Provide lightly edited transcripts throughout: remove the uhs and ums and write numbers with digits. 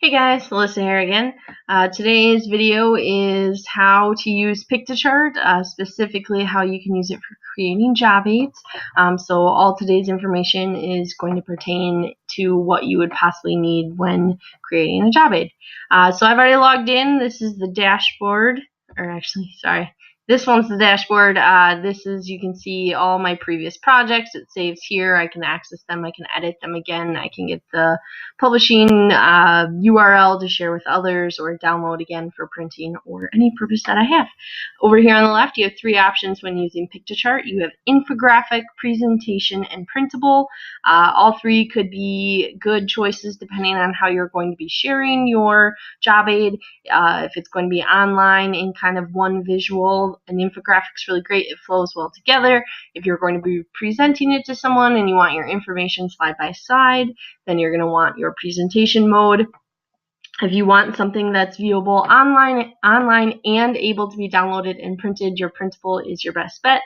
Hey guys, Melissa here again. Today's video is how to use Piktochart, specifically how you can use it for creating job aids. So all today's information is going to pertain to what you would possibly need when creating a job aid. So I've already logged in. This is the dashboard, or actually, sorry. This one's the dashboard. This is, you can see all my previous projects. It saves here. I can access them. I can edit them again. I can get the publishing URL to share with others or download again for printing or any purpose that I have. Over here on the left, you have three options when using Piktochart. You have infographic, presentation, and printable. All three could be good choices depending on how you're going to be sharing your job aid. If it's going to be online in kind of one visual, an infographic's really great. It flows well together. If you're going to be presenting it to someone and you want your information side by side, then you're going to want your presentation mode. If you want something that's viewable online and able to be downloaded and printed, your printable is your best bet.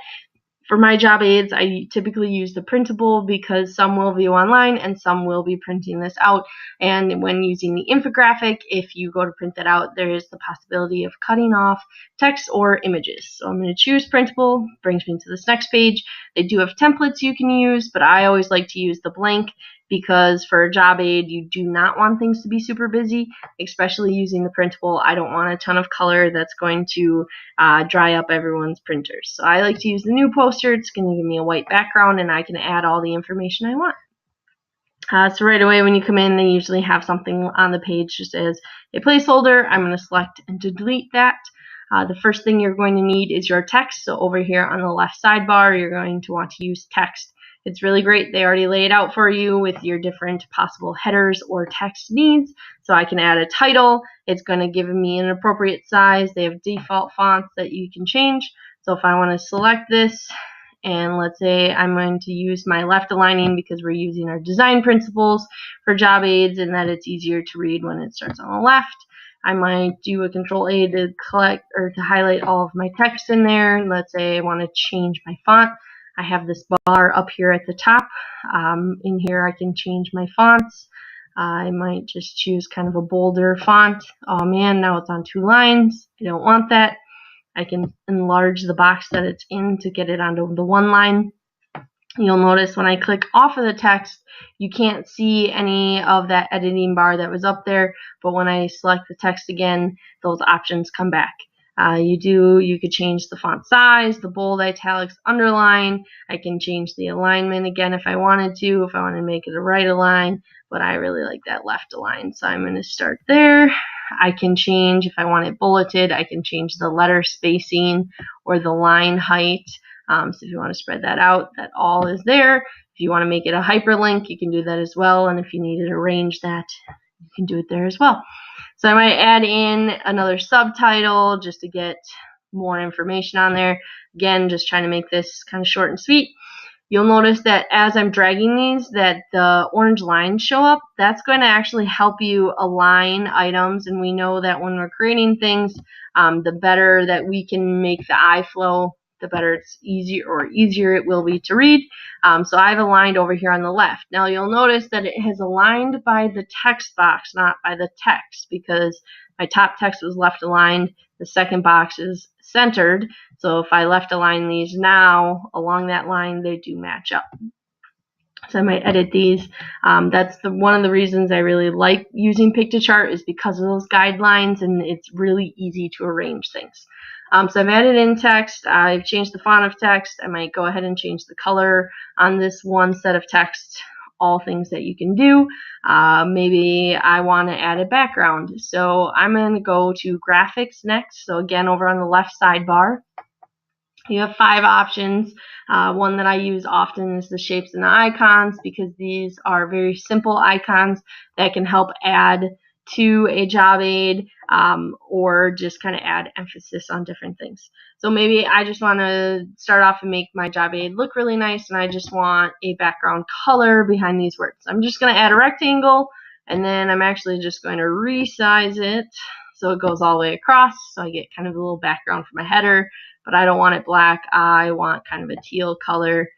For my job aids, I typically use the printable because some will view online and some will be printing this out. And when using the infographic, if you go to print that out, there is the possibility of cutting off text or images. So I'm going to choose printable, brings me to this next page. They do have templates you can use, but I always like to use the blank because for a job aid, you do not want things to be super busy, especially using the printable. I don't want a ton of color that's going to dry up everyone's printers. So I like to use the new poster. It's going to give me a white background and I can add all the information I want. So right away when you come in, they usually have something on the page just as a placeholder. I'm going to select and to delete that. The first thing you're going to need is your text. So over here on the left sidebar, you're going to want to use text. It's really great. They already lay it out for you with your different possible headers or text needs. So I can add a title. It's going to give me an appropriate size. They have default fonts that you can change. So if I want to select this, and let's say I'm going to use my left aligning because we're using our design principles for job aids and that it's easier to read when it starts on the left. I might do a Control-A to collect or to highlight all of my text in there. Let's say I want to change my font. I have this bar up here at the top. In here I can change my fonts. I might just choose kind of a bolder font. Oh man, now it's on 2 lines. I don't want that. I can enlarge the box that it's in to get it onto the 1 line. You'll notice when I click off of the text, you can't see any of that editing bar that was up there, but when I select the text again, those options come back. You could change the font size, the bold, italics, underline. I can change the alignment again if I wanted to, if I want to make it a right align, but I really like that left align, so I'm going to start there. I can change, if I want it bulleted, I can change the letter spacing or the line height. So if you want to spread that out, that all is there. If you want to make it a hyperlink, you can do that as well. And if you need to arrange that, you can do it there as well. So I might add in another subtitle just to get more information on there. Again, just trying to make this kind of short and sweet. You'll notice that as I'm dragging these, that the orange lines show up. That's going to actually help you align items. And we know that when we're creating things, the better that we can make the eye flow, the better it's easier it will be to read. So I've aligned over here on the left. Now you'll notice that it has aligned by the text box, not by the text, because my top text was left aligned. The second box is centered. So if I left align these now along that line, they do match up. So I might edit these. That's one of the reasons I really like using Piktochart is because of those guidelines, and it's really easy to arrange things. So I've added in text. I've changed the font of text. I might go ahead and change the color on this one set of text. All things that you can do. Maybe I want to add a background. So I'm going to go to graphics next. So again, over on the left sidebar, you have 5 options. One that I use often is the shapes and the icons because these are very simple icons that can help add to a job aid or just kind of add emphasis on different things. So maybe I just want to start off and make my job aid look really nice and I just want a background color behind these words. I'm just going to add a rectangle and then I'm actually just going to resize it so it goes all the way across so I get kind of a little background for my header, but I don't want it black. I want kind of a teal color.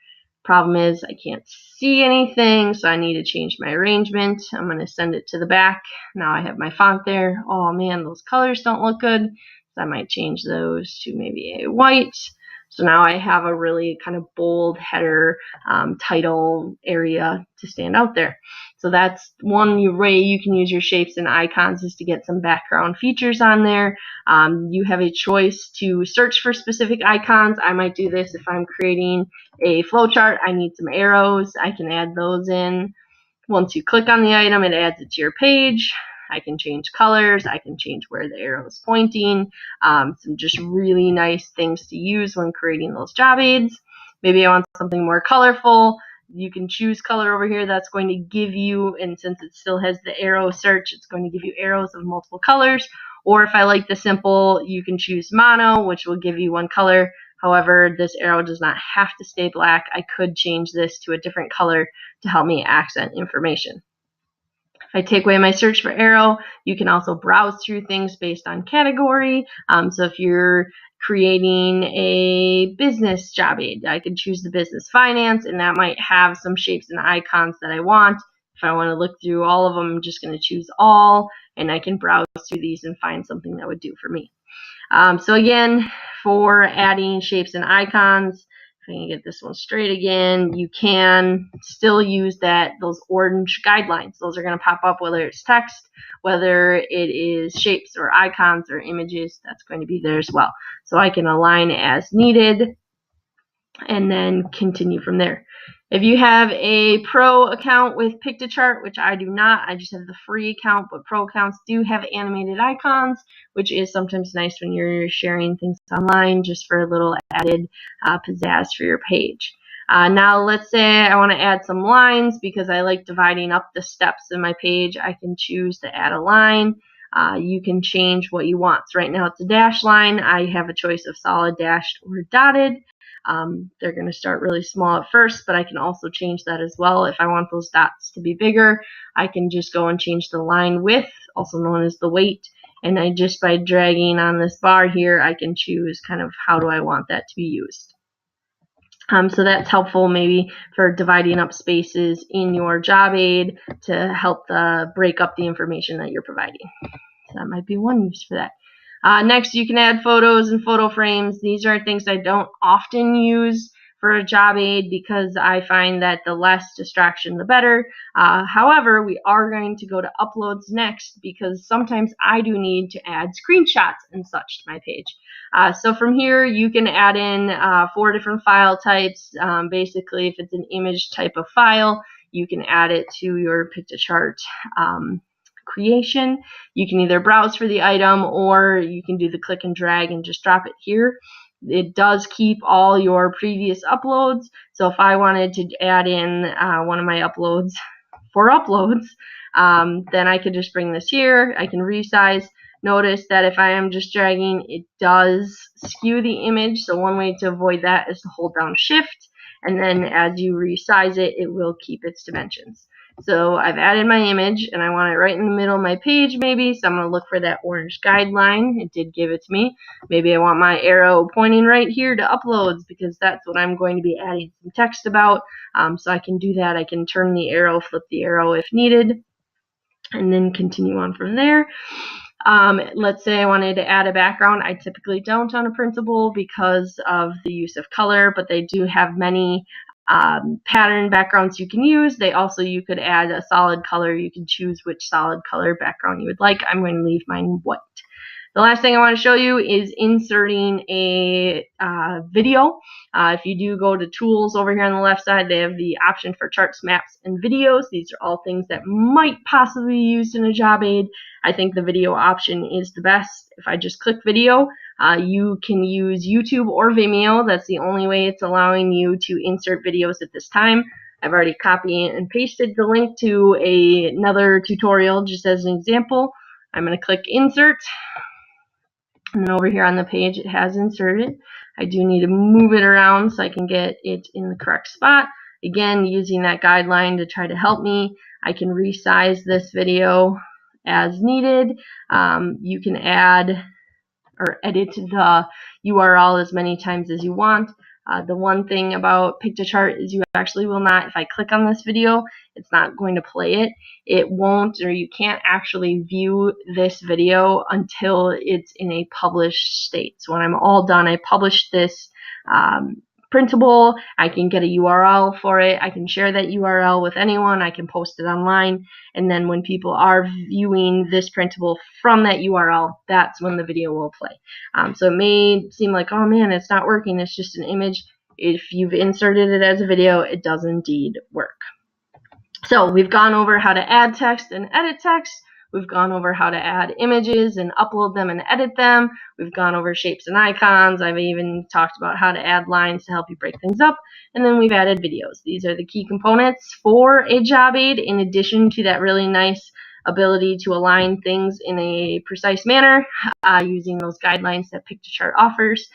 Problem is I can't see anything, so I need to change my arrangement. I'm going to send it to the back. Now I have my font there. Oh man, those colors don't look good. So I might change those to maybe a white. So now I have a really kind of bold header title area to stand out there. So that's one way you can use your shapes and icons, is to get some background features on there. You have a choice to search for specific icons. I might do this if I'm creating a flowchart. I need some arrows. I can add those in. Once you click on the item, it adds it to your page. I can change colors. I can change where the arrow is pointing. Some just really nice things to use when creating those job aids. Maybe I want something more colorful. You can choose color over here. That's going to give you, and since it still has the arrow search, it's going to give you arrows of multiple colors. Or if I like the simple, you can choose mono, which will give you one color. However, this arrow does not have to stay black. I could change this to a different color to help me accent information. If I take away my search for arrow, you can also browse through things based on category. So if you're creating a business job aid, I could choose the business finance, and that might have some shapes and icons that I want. If I want to look through all of them, I'm just going to choose all, and I can browse through these and find something that would do for me. So again, for adding shapes and icons, if I can get this one straight again, you can still use those orange guidelines. Those are going to pop up whether it's text, whether it is shapes or icons or images. That's going to be there as well. So I can align as needed and then continue from there. If you have a pro account with Piktochart, which I do not, I just have the free account, but pro accounts do have animated icons, which is sometimes nice when you're sharing things online, just for a little added pizzazz for your page. Now let's say I want to add some lines because I like dividing up the steps in my page. I can choose to add a line. You can change what you want. So right now it's a dash line. I have a choice of solid, dashed, or dotted. They're going to start really small at first, but I can also change that as well. If I want those dots to be bigger, I can just go and change the line width, also known as the weight. And I just by dragging on this bar here, I can choose kind of how do I want that to be used. So that's helpful maybe for dividing up spaces in your job aid to help break up the information that you're providing. So that might be one use for that. Next, you can add photos and photo frames. These are things I don't often use for a job aid because I find that the less distraction, the better. However, we are going to go to uploads next because sometimes I do need to add screenshots and such to my page. So from here, you can add in 4 different file types. Basically, if it's an image type of file, you can add it to your Piktochart creation. You can either browse for the item or you can do the click and drag and just drop it here. It does keep all your previous uploads. So if I wanted to add in one of my uploads for uploads, then I could just bring this here. I can resize. Notice that if I am just dragging, it does skew the image. So one way to avoid that is to hold down Shift, and then as you resize it, it will keep its dimensions. So I've added my image and I want it right in the middle of my page maybe, so I'm going to look for that orange guideline. It did give it to me. Maybe I want my arrow pointing right here to uploads because that's what I'm going to be adding some text about. So I can do that. I can turn the arrow, flip the arrow if needed, and then continue on from there. Let's say I wanted to add a background. I typically don't on a printable because of the use of color, but they do have many pattern backgrounds you can use. You could add a solid color. You can choose which solid color background you would like. I'm going to leave mine white. The last thing I want to show you is inserting a video. If you do go to tools over here on the left side, they have the option for charts, maps, and videos. These are all things that might possibly be used in a job aid. I think the video option is the best. If I just click video, you can use YouTube or Vimeo. That's the only way it's allowing you to insert videos at this time. I've already copied and pasted the link to another tutorial just as an example. I'm going to click insert. And then over here on the page, it has inserted. I do need to move it around so I can get it in the correct spot. Again, using that guideline to try to help me. I can resize this video as needed. You can add or edit the URL as many times as you want. The one thing about Piktochart is you actually will not, if I click on this video, it's not going to play it. It won't, or you can't actually view this video until it's in a published state. So when I'm all done, I publish this printable, I can get a URL for it, I can share that URL with anyone, I can post it online, and then when people are viewing this printable from that URL, that's when the video will play. So it may seem like, oh man, it's not working, it's just an image. If you've inserted it as a video, it does indeed work. So we've gone over how to add text and edit text. We've gone over how to add images and upload them and edit them. We've gone over shapes and icons. I've even talked about how to add lines to help you break things up. And then we've added videos. These are the key components for a job aid, in addition to that really nice ability to align things in a precise manner using those guidelines that Piktochart offers.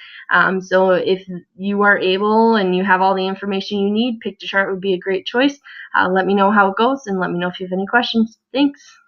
So if you are able and you have all the information you need, Piktochart would be a great choice. Let me know how it goes, and let me know if you have any questions. Thanks.